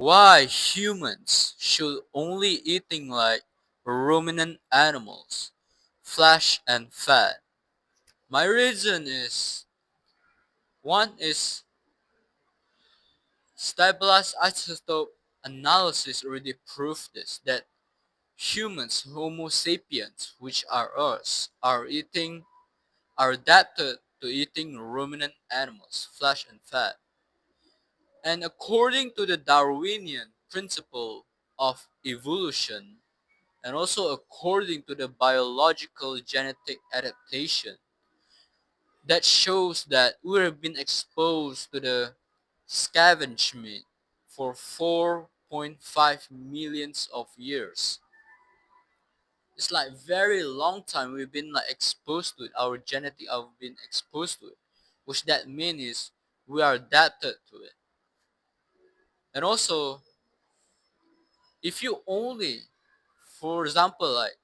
Why humans should only eating like ruminant animals, flesh and fat. My reason is one is stabilized isotope analysis already proved this that humans, Homo sapiens, which are us, are adapted to eating ruminant animals, flesh and fat. And according to the Darwinian principle of evolution, and also according to the biological genetic adaptation, that shows that we have been exposed to the scavenge meat for 4.5 millions of years. It's like very long time we've been like exposed to it. Our genetic have been exposed to it, which that means is we are adapted to it. And also, if you only, for example, like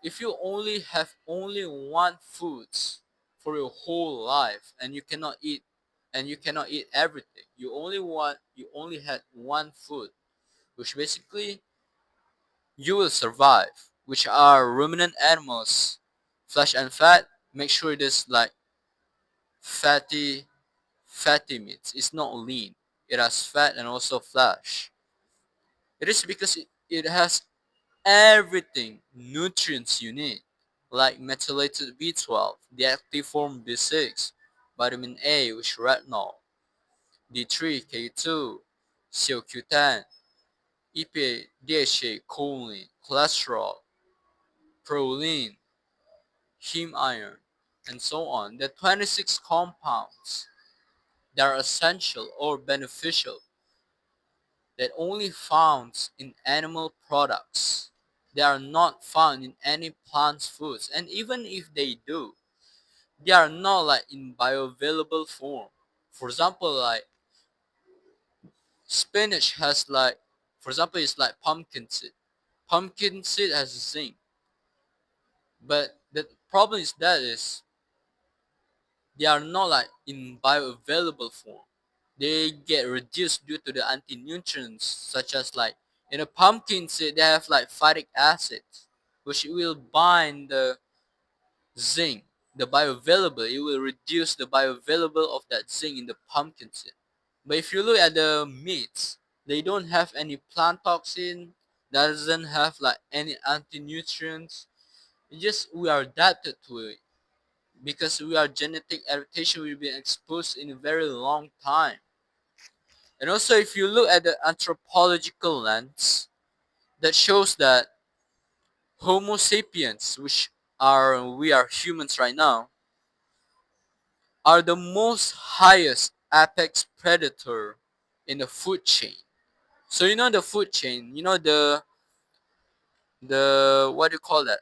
if you only have only one foods for your whole life and you cannot eat everything, you only had one food, which basically you will survive, which are ruminant animals, flesh and fat. Make sure it is like fatty fatty meats. It's not lean. It has fat and also flesh. It is because it has everything nutrients you need, like methylated B12, the active form B6, vitamin A, which is retinol, D3, K2, CoQ10, EPA, DHA, choline, cholesterol, proline, heme iron, and so on. The 26 compounds that are essential or beneficial that only found in animal products. They are not found in any plant foods, and even if they do, they are not like in bioavailable form. For example, like spinach has like, for example, it's like pumpkin seed. Pumpkin seed has zinc, but the problem is that is they are not like in bioavailable form. They get reduced due to the anti-nutrients such as like in a pumpkin seed they have like phytic acid which will bind the zinc, the bioavailable. It will reduce the bioavailable of that zinc in the pumpkin seed. But if you look at the meats, they don't have any plant toxin, doesn't have like any anti-nutrients. It just we are adapted to it because we are genetic adaptation. We've been exposed in a very long time. And also, if you look at the anthropological lens, that shows that Homo sapiens, which are we are humans right now, are the most highest apex predator in the food chain. So you know the food chain, you know the what do you call that?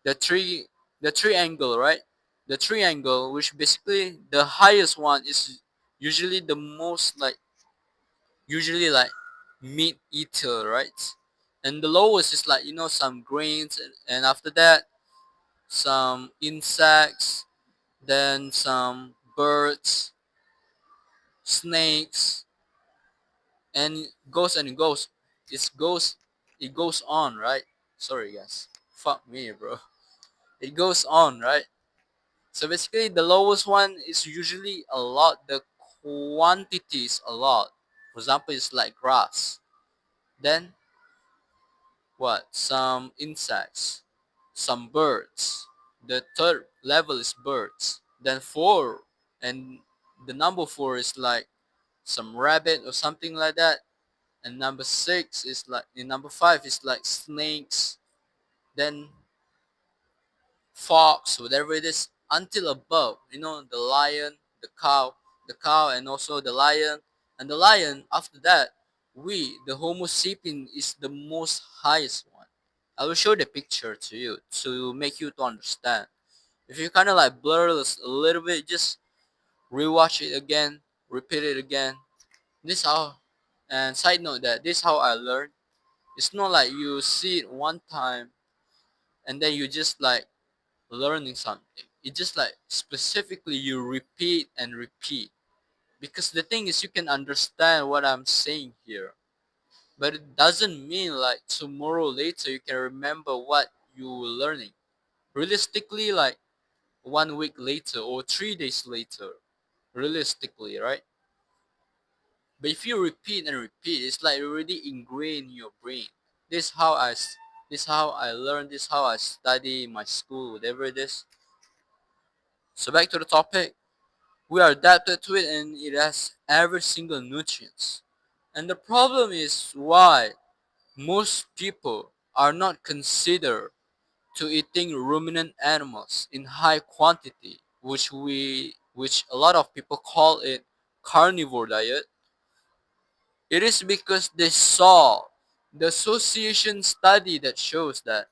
The tree the triangle, right? The triangle, which basically the highest one is usually the most like usually like meat eater, right? And the lowest is like some grains, and after that some insects, then some birds, snakes, and it goes. It goes on, right? Sorry guys. Fuck me, bro. It goes on, right? So basically the lowest one is usually a lot. The quantity is a lot. For example, it's like grass. Then what? Some insects, some birds. The third level is birds. Then four, and the number four is like some rabbit or something like that. And number six is like, and number five is like snakes. Then fox, whatever it is, until above. The lion, the cow, and also the lion. And the lion, after that, the Homo sapien, is the most highest one. I will show the picture to you to make you to understand. If you kind of like blur this a little bit, just rewatch it again, repeat it again. This how, and side note that this how I learned. It's not like you see it one time and then you just like learning something. It's just like specifically you repeat and repeat. Because the thing is you can understand what I'm saying here. But it doesn't mean like tomorrow later you can remember what you were learning. Realistically, like 1 week later or 3 days later, realistically, right? But if you repeat and repeat, it's like already ingrained in your brain. This how this how I learn, this how I study in my school, whatever it is. So back to the topic. We are adapted to it and it has every single nutrients. And the problem is why most people are not considered to eating ruminant animals in high quantity, which a lot of people call it carnivore diet. It is because they saw the association study that shows that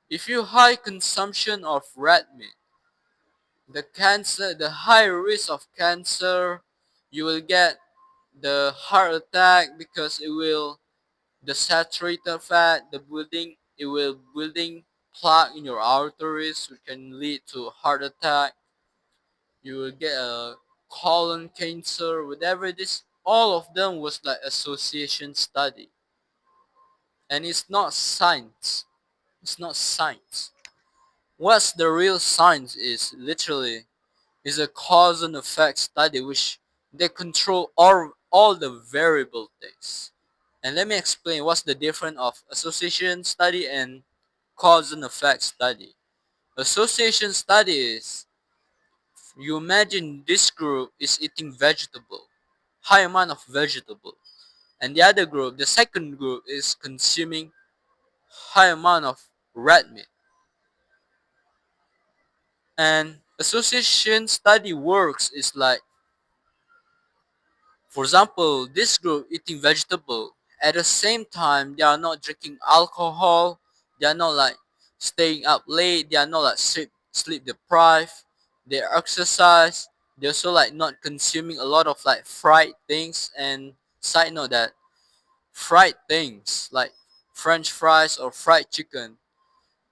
if you high consumption of red meat, the high risk of cancer, you will get the heart attack because the saturated fat, it will building plaque in your arteries, which can lead to heart attack. You will get a colon cancer, whatever it is. All of them was like association study, and it's not science. It's not science. What's the real science is literally is a cause and effect study which they control all the variable things. And let me explain what's the difference of association study and cause and effect study. Association study is you imagine this group is eating vegetable, high amount of vegetable, and the other group, the second group, is consuming high amount of red meat. And association study works is like, for example, this group eating vegetable at the same time they are not drinking alcohol, they are not like staying up late, they are not like sleep deprived, they exercise, they also like not consuming a lot of like fried things. And side note that fried things like French fries or fried chicken,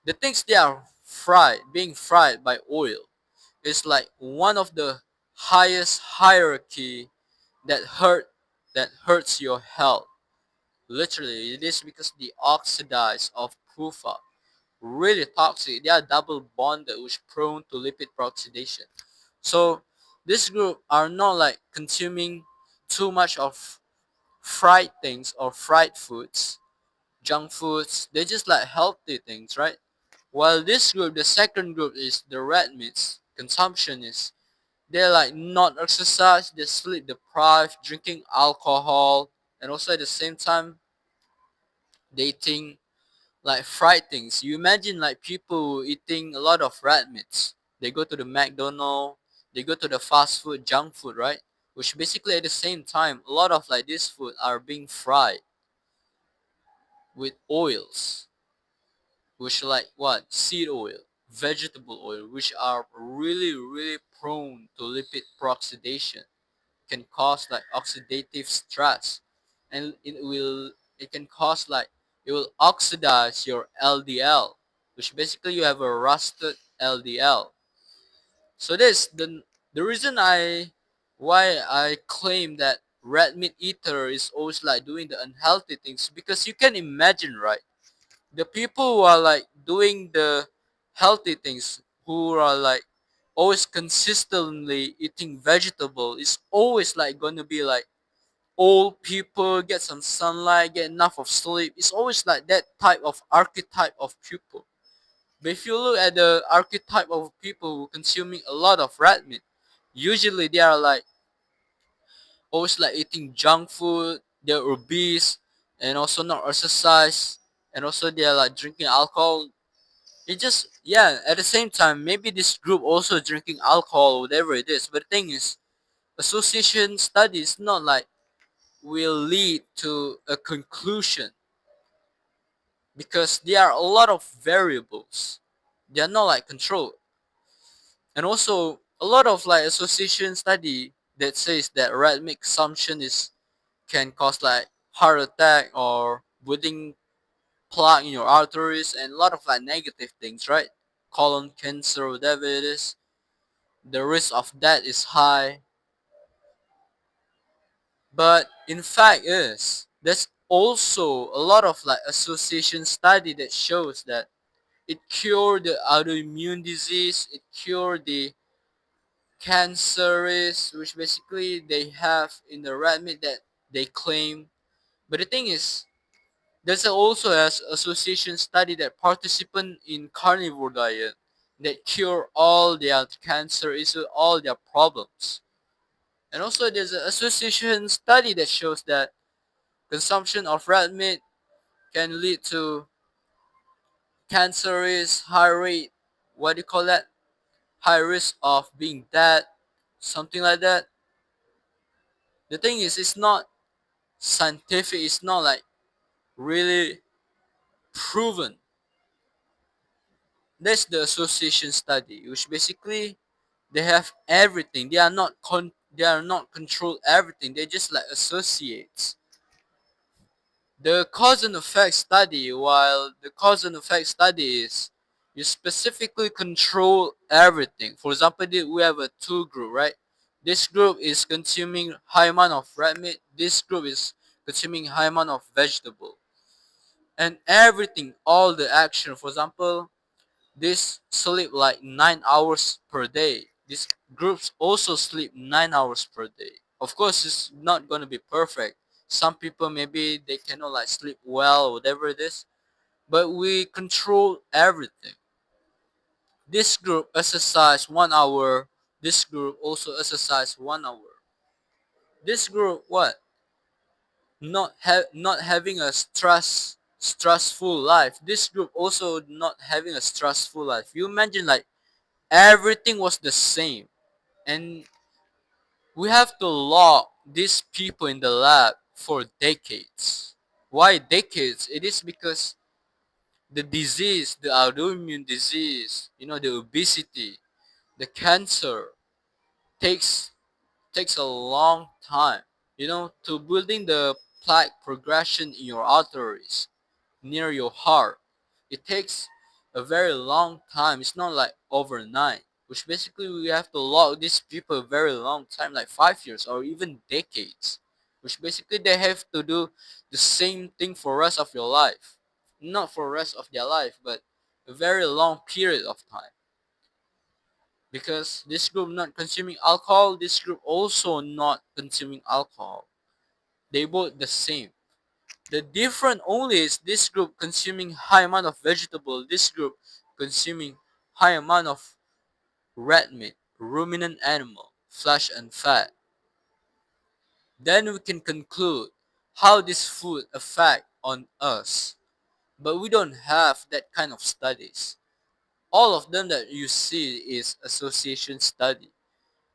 the things they are being fried by oil is like one of the highest hierarchy that hurts your health. Literally, it is because the oxidize of PUFA really toxic. They are double bonded, which prone to lipid peroxidation. So this group are not like consuming too much of fried things or fried foods, junk foods. They just like healthy things, right? While this group, the second group, is the red meats consumption is they're like not exercise, they sleep deprived, drinking alcohol, and also at the same time dating like fried things. You imagine like people eating a lot of red meats. They go to the McDonald's, they go to the fast food, junk food, right? Which basically at the same time, a lot of like this food are being fried with oils, which like what? Seed oil, vegetable oil, which are really, really prone to lipid peroxidation, can cause like oxidative stress, and it can cause like it will oxidize your LDL, which basically you have a rusted LDL. So this the reason why I claim that red meat eater is always like doing the unhealthy things, because you can imagine, right? The people who are like doing the healthy things, who are like always consistently eating vegetable, is always like gonna be like old people, get some sunlight, get enough of sleep. It's always like that type of archetype of people. But if you look at the archetype of people who consuming a lot of red meat, usually they are like always like eating junk food, they're obese, and also not exercise, and also they're like drinking alcohol. It just, yeah, at the same time, maybe this group also drinking alcohol, whatever it is. But the thing is, association studies not like will lead to a conclusion, because there are a lot of variables. They are not like controlled. And also a lot of like association study that says that red meat consumption is can cause like heart attack or bleeding plaque in your arteries and a lot of like negative things, right? Colon cancer, whatever it is. The risk of that is high. But in fact is that's also a lot of like association study that shows that it cured the autoimmune disease, it cured the cancerous, which basically they have in the red meat that they claim. But the thing is, there's also an association study that participant in carnivore diet that cure all their cancer issue, all their problems. And also there's an association study that shows that consumption of red meat can lead to cancerous high rate, what do you call that? High risk of being dead, something like that. The thing is, it's not scientific, it's not like really proven. That's the association study, which basically they have everything. They are not control everything. They just like associates. The cause and effect study, while the cause and effect study is you specifically control everything. For example, we have a two group, right? This group is consuming high amount of red meat. This group is consuming high amount of vegetable. And everything, all the action. For example, this sleep like 9 hours per day. These groups also sleep 9 hours per day. Of course, it's not gonna be perfect. Some people maybe they cannot like sleep well, whatever it is. But we control everything. This group exercise 1 hour. This group also exercise 1 hour. This group what? Not having a stressful life. This group also not having a stressful life. You imagine like everything was the same, and we have to lock these people in the lab for decades. Why decades? It is because the disease, the autoimmune disease, the obesity, the cancer takes takes a long time. To building the plaque progression in your arteries near your heart. It takes a very long time. It's not like overnight. Which basically we have to lock these people a very long time, like 5 years or even decades. Which basically they have to do the same thing for rest of your life. Not for rest of their life, but a very long period of time. Because this group not consuming alcohol, this group also not consuming alcohol. They both the same. The difference only is this group consuming high amount of vegetable, this group consuming high amount of red meat, ruminant animal, flesh and fat. Then we can conclude how this food affect on us. But we don't have that kind of studies. All of them that you see is association study.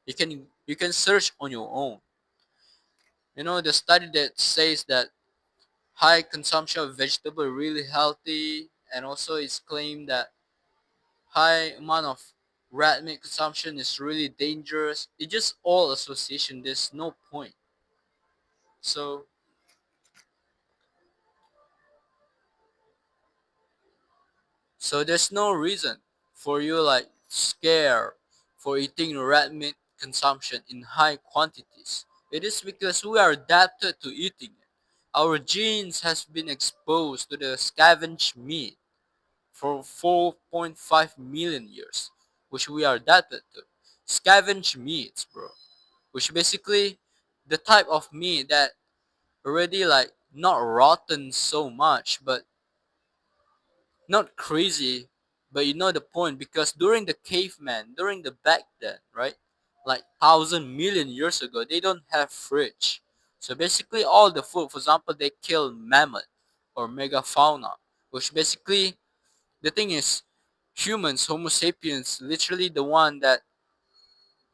You can search on your own. The study that says that high consumption of vegetable really healthy, and also it's claimed that high amount of red meat consumption is really dangerous. It's just all association. There's no point. So so there's no reason for you like scare for eating red meat consumption in high quantities. It is because we are adapted to eating it. Our genes has been exposed to the scavenged meat for 4.5 million years, which we are adapted to. Scavenge meats, bro. Which basically the type of meat that already like not rotten so much, but not crazy, but you know the point because during the caveman, during the back then, right? Like 1,000 million years ago, they don't have fridge. So basically all the food, for example, they kill mammoth or megafauna, which basically the thing is humans, homo sapiens, literally the one that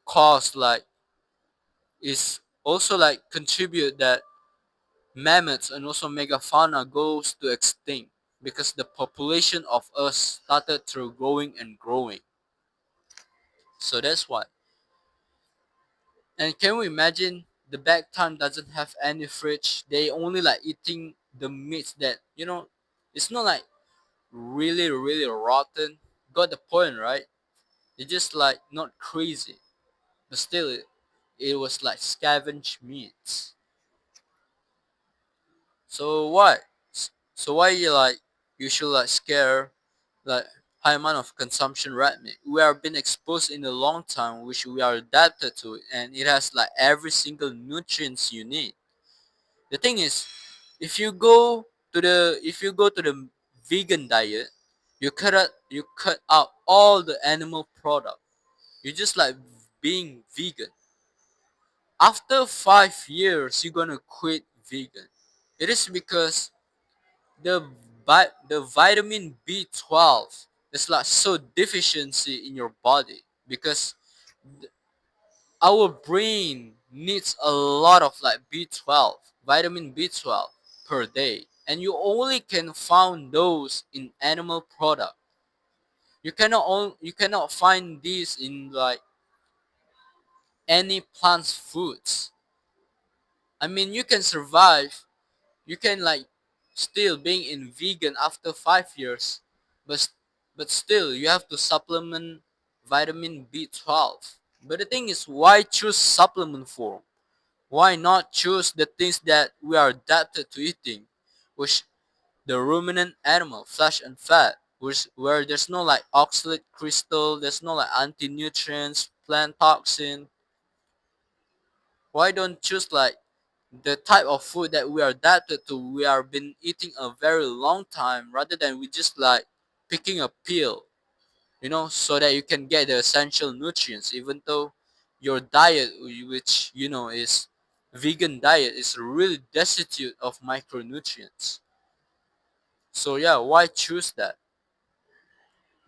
caused like is also like contribute that mammoths and also megafauna goes to extinct because the population of us started through growing and growing. So that's why. And can we imagine the back time doesn't have any fridge? They only like eating the meats that it's not like really really rotten. Got the point, right? It's just like not crazy. But still, it was like scavenged meats. So why? So why you should scare like high amount of consumption red meat? We are being exposed in a long time, which we are adapted to, and it has every single nutrients you need. The thing is, if you go to the vegan diet, you cut out all the animal product. You just being vegan. After 5 years, you're gonna quit vegan. It is because the vitamin B12 is so deficiency in your body because our brain needs a lot of B12, vitamin B12 per day, and you only can find those in animal product. You cannot find these in any plants foods. I mean, you can survive. You can still being in vegan after 5 years, but but still you have to supplement vitamin B12. But the thing is, why choose supplement form? Why not choose the things that we are adapted to eating, which the ruminant animal, flesh and fat, which where there's no oxalate crystal, there's no anti nutrients, plant toxin. Why don't choose the type of food that we are adapted to? We are been eating a very long time rather than we just picking a pill, so that you can get the essential nutrients. Even though your diet, which is vegan diet, is really destitute of micronutrients. So yeah, why choose that?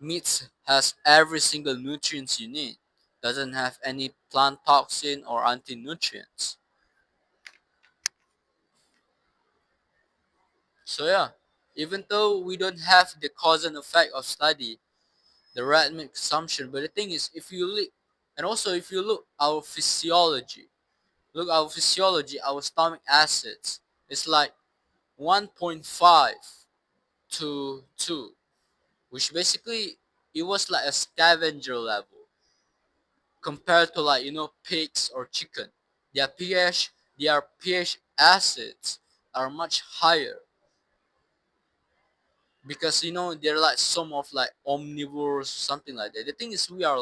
Meat has every single nutrients you need. Doesn't have any plant toxin or anti-nutrients. So yeah, even though we don't have the cause and effect of study, the red meat consumption, but the thing is, if you look, and also if you look our physiology, our stomach acids, it's 1.5 to 2, which basically it was a scavenger level compared to pigs or chicken. Their pH, their pH acids are much higher because they're some of omnivores, something like that. The thing is, we are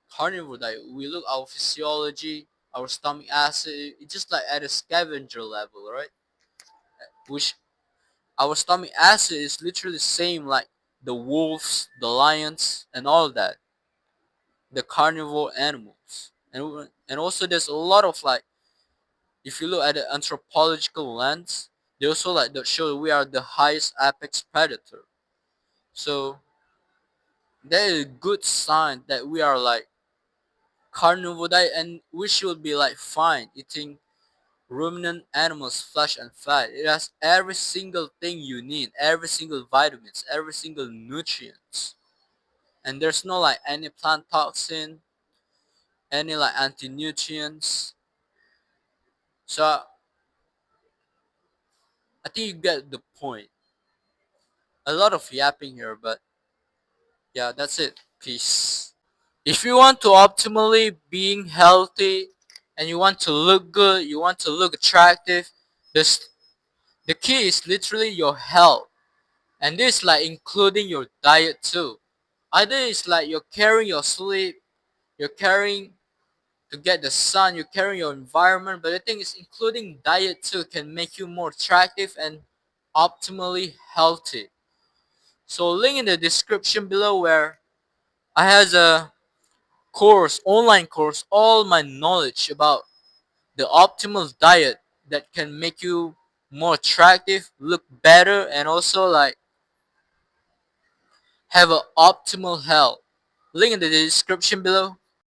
carnivore diet. We look our physiology, our stomach acid, it's just at a scavenger level, right? Which our stomach acid is literally same the wolves, the lions, and all that, the carnivore animals. And also there's a lot of if you look at the anthropological lens, they also that show we are the highest apex predator. So that is a good sign that we are carnivore diet, and we should be fine eating ruminant animals, flesh and fat. It has every single thing you need, every single vitamins, every single nutrients. And there's no any plant toxin, any anti-nutrients. So I think you get the point. A lot of yapping here, but yeah, that's it. Peace. If you want to optimally being healthy and you want to look good, you want to look attractive, this the key is literally your health. And this including your diet too. Either it's you're carrying your sleep, you're carrying to get the sun, you're carrying your environment, but the thing is including diet too can make you more attractive and optimally healthy. So link in the description below where I has a online course, all my knowledge about the optimal diet that can make you more attractive, look better, and also have an optimal health. Link in the description below.